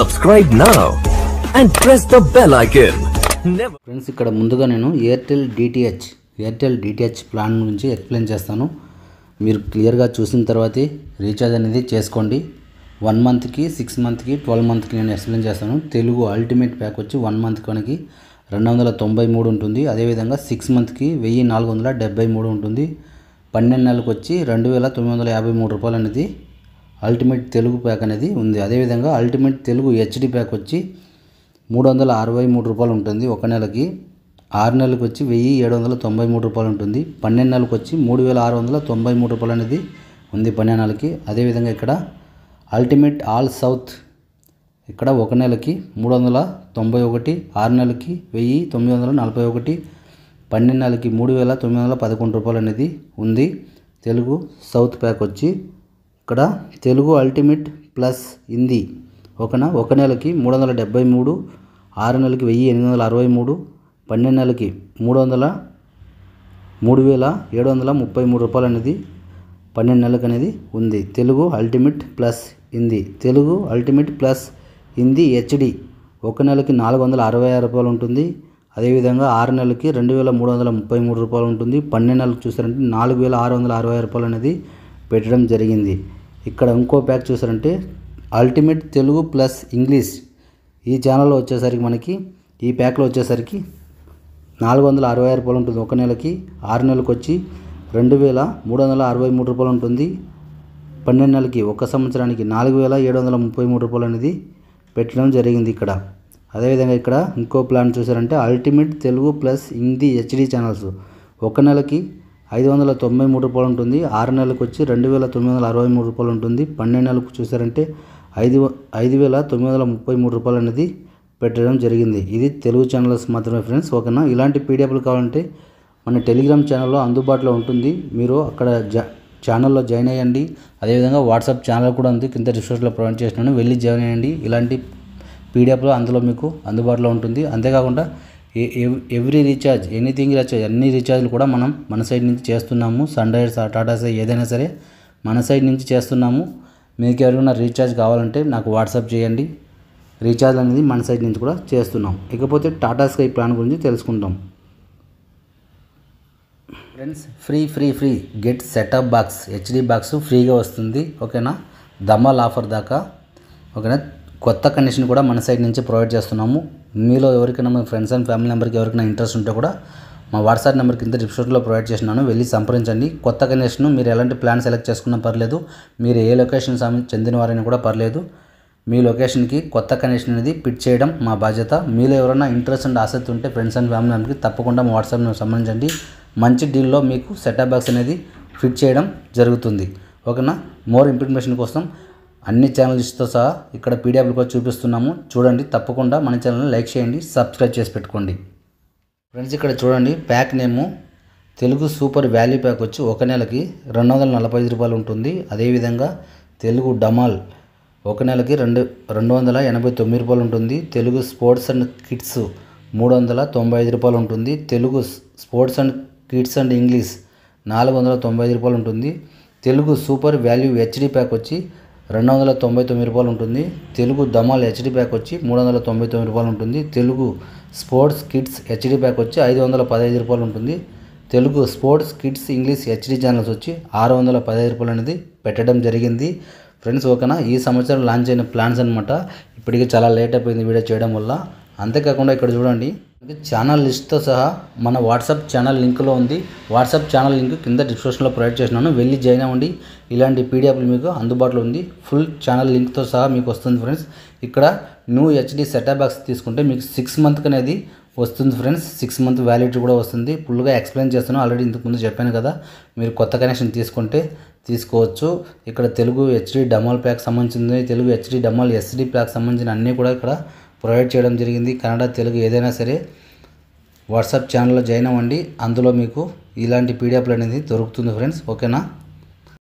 Subscribe now and press the bell icon. Friends ఇక్కడ ముందుగా నేను ఎయిర్టెల్ డిటిహెచ్ ప్లాన్ గురించి ఎక్స్ప్లెయిన్ చేస్తాను. మీరు క్లియర్గా చూసిన తర్వాతే రీఛార్జ్ అనేది చేసుకోండి. 1 మంత్కి 6 మంత్కి 12 మంత్కి నేను ఎక్స్ప్లెయిన్ చేస్తాను. తెలుగు అల్టిమేట్ ప్యాక్ వచ్చి 1 మంత్ మనకి 293 ఉంటుంది. అదేవిధంగా 6 మంత్కి 1473 ఉంటుంది. 12 నెలలకు వచ్చి 2953 రూపాయలు అనేది అల్టిమేట్ తెలుగు ప్యాక్ అనేది ఉంది. అదేవిధంగా అల్టిమేట్ తెలుగు హెచ్డి ప్యాక్ వచ్చి 363 రూపాయలు ఉంటుంది ఒక నెలకి. 6 నెలలకు వచ్చి 1793 రూపాయలు ఉంటుంది. 12 నెలలకు వచ్చి 3693 రూపాయలు అనేది ఉంది 12 నెలలకి. అదేవిధంగా ఇక్కడ అల్టిమేట్ ఆల్ సౌత్ ఇక్కడ ఒక నెలకి 391, 6 నెలలకి 1941, 12 నెలలకి 3911 రూపాయలు అనేది ఉంది తెలుగు సౌత్ ప్యాక్ వచ్చి. ఇక్కడ తెలుగు అల్టిమేట్ ప్లస్ హిందీ ఒక నెలకి 373, 6 నెలలకి 1863, 12 నెలలకి 3733 రూపాయలు అనేది 12 నెలలకు అనేది ఉంది Telugu ultimate plus Hindi. Telugu ultimate plus Hindi HD ఒక నెలకి 466 రూపాయలు ఉంటుంది. అదేవిధంగా 6 నెలలకి 2333 రూపాయలు ఉంటుంది. 12 నెలలకు చూసారంటే 4660 రూపాయలు అనేది పెట్టడం జరిగింది. ఇక్కడ ఇంకో ప్యాక్ చూసారంటే అల్టిమేట్ తెలుగు ప్లస్ ఇంగ్లీష్ ఈ ఛానల్లో వచ్చేసరికి మనకి ఈ ప్యాక్లో వచ్చేసరికి 460 రూపాయలు ఉంటుంది ఒక నెలకి. 6 నెలలకు వచ్చి 2363 రూపాయలు ఉంటుంది. 12 నెలలకి ఒక సంవత్సరానికి 4733 రూపాయలు అనేది పెట్టడం జరిగింది ఇక్కడ. అదేవిధంగా ఇక్కడ ఇంకో ప్లాన్ చూసారంటే ultimate Telugu plus Hindi HD channels ఒక నెలకి 593 రూపాయలు ఉంటుంది. 6 నెలలకు వచ్చి 2963 రూపాయలు ఉంటుంది. 12 నెలలకు చూసారంటే 5933 రూపాయలు అనేది పెట్టడం జరిగింది. ఇది తెలుగు ఛానల్స్ మాత్రమే ఫ్రెండ్స్. ఓకేనా. ఇలాంటి పీడిఎఫ్లు కావాలంటే మన టెలిగ్రామ్ ఛానల్లో అందుబాటులో ఉంటుంది. మీరు అక్కడ ఛానల్లో జాయిన్ అయ్యండి. అదేవిధంగా వాట్సాప్ ఛానల్ కూడా ఉంది, కింద డిస్క్రిప్షన్లో ప్రొవైడ్ చేసినాను, వెళ్ళి జాయిన్ అయ్యండి. ఇలాంటి పీడిఎఫ్లో అందులో మీకు అందుబాటులో ఉంటుంది. అంతేకాకుండా ఎవ్రీ రీఛార్జ్ ఎనీథింగ్ రీఛార్జ్ అన్ని రీఛార్జ్లు కూడా మనం మన సైడ్ నుంచి చేస్తున్నాము. సన్ రైజర్స్ టాటా స్కై ఏదైనా సరే మన సైడ్ నుంచి చేస్తున్నాము. మీకు ఎవరైనా రీఛార్జ్ కావాలంటే నాకు వాట్సాప్ చేయండి. రీఛార్జ్ అనేది మన సైడ్ నుంచి కూడా చేస్తున్నాం. ఇకపోతే టాటా స్కై ప్లాన్ గురించి తెలుసుకుంటాం friends. Free get setup box HD box ఫ్రీగా వస్తుంది. ఓకేనా. ధమాల్ ఆఫర్ దాకా. ఓకేనా. కొత్త కనెక్షన్ కూడా మన సైడ్ నుంచి ప్రొవైడ్ చేస్తున్నాము. మీలో ఎవరికైనా మీ ఫ్రెండ్స్ అండ్ ఫ్యామిలీ మెంబర్కి ఎవరికైనా ఇంట్రెస్ట్ ఉంటే కూడా మా వాట్సాప్ నెంబర్ కింద డిస్క్రిప్షన్లో ప్రొవైడ్ చేసినాను, వెళ్ళి సంప్రదించండి. కొత్త కనెక్షన్ మీరు ఎలాంటి ప్లాన్ సెలెక్ట్ చేసుకున్నా పర్లేదు, మీరు ఏ లొకేషన్ చెందిన వారైనా కూడా పర్లేదు, మీ లొకేషన్కి కొత్త కనెక్షన్ అనేది ఫిట్ చేయడం మా బాధ్యత. మీలో ఎవరైనా ఇంట్రెస్ట్ అండ్ ఆసక్తి ఉంటే ఫ్రెండ్స్ అండ్ ఫ్యామిలీ మెంబర్కి తప్పకుండా మా వాట్సాప్ నెంబర్ సంబంధించండి. మంచి డీల్లో మీకు సెటప్ బాక్స్ అనేది ఫిట్ చేయడం జరుగుతుంది. ఓకేనా. మోర్ ఇన్ఫర్మేషన్ కోసం అన్ని ఛానల్స్తో సహా ఇక్కడ పీడిఎఫ్లు కూడా చూపిస్తున్నాము, చూడండి. తప్పకుండా మన ఛానల్ని లైక్ చేయండి, సబ్స్క్రైబ్ చేసి పెట్టుకోండి ఫ్రెండ్స్. ఇక్కడ చూడండి ప్యాక్ నేము తెలుగు సూపర్ వాల్యూ ప్యాక్ వచ్చి ఒక నెలకి 245 రూపాయలు ఉంటుంది. అదేవిధంగా తెలుగు డమాల్ ఒక నెలకి 289 రూపాయలు ఉంటుంది. తెలుగు స్పోర్ట్స్ అండ్ కిడ్స్ 395 రూపాయలు ఉంటుంది. Telugu sports and kids and English 495 రూపాయలు ఉంటుంది. Telugu super value HD pack వచ్చి 299 రూపాయలు ఉంటుంది. తెలుగు ధమాల్ హెచ్డి ప్యాక్ వచ్చి 399 రూపాయలు ఉంటుంది. Telugu sports kids HD pack వచ్చి 515 రూపాయలు ఉంటుంది. Telugu sports kids English HD channels వచ్చి 615 రూపాయలు అనేది పెట్టడం జరిగింది ఫ్రెండ్స్. ఓకేనా. ఈ సంవత్సరం లాంచ్ అయిన ప్లాన్స్ అనమాట. ఇప్పటికీ చాలా లేట్ అయిపోయింది వీడియో చేయడం వల్ల. అంతేకాకుండా ఇక్కడ చూడండి ఛానల్ లిస్ట్తో సహా మన వాట్సాప్ ఛానల్ లింక్లో ఉంది. వాట్సాప్ ఛానల్ లింక్ కింద డిస్క్రిప్షన్లో ప్రొవైడ్ చేసినాను, వెళ్ళి జాయిన్ అవ్వండి. ఇలాంటి పీడిఎఫ్లు మీకు అందుబాటులో ఉంది. ఫుల్ ఛానల్ లింక్తో సహా మీకు వస్తుంది ఫ్రెండ్స్. ఇక్కడ న్యూ హెచ్డి సెటప్ బాక్స్ తీసుకుంటే మీకు 6 మంత్కి అనేది వస్తుంది ఫ్రెండ్స్. 6 మంత్ వ్యాలిడిటీ కూడా వస్తుంది. ఫుల్గా ఎక్స్ప్లెయిన్ చేస్తున్నాను, ఆల్రెడీ ఇంతకుముందు చెప్పాను కదా. మీరు కొత్త కనెక్షన్ తీసుకుంటే తీసుకోవచ్చు. ఇక్కడ తెలుగు హెచ్డి డమాల్ ప్యాక్ సంబంధించింది, తెలుగు హెచ్డి డమాల్ ఎస్డి ప్యాక్ సంబంధించిన అన్నీ కూడా ఇక్కడ ప్రొవైడ్ చేయడం జరిగింది. కన్నడ తెలుగు ఏదైనా సరే వాట్సాప్ ఛానల్లో జాయిన్ అవ్వండి, అందులో మీకు ఇలాంటి పీడిఎఫ్లు అనేది దొరుకుతుంది ఫ్రెండ్స్. ఓకేనా.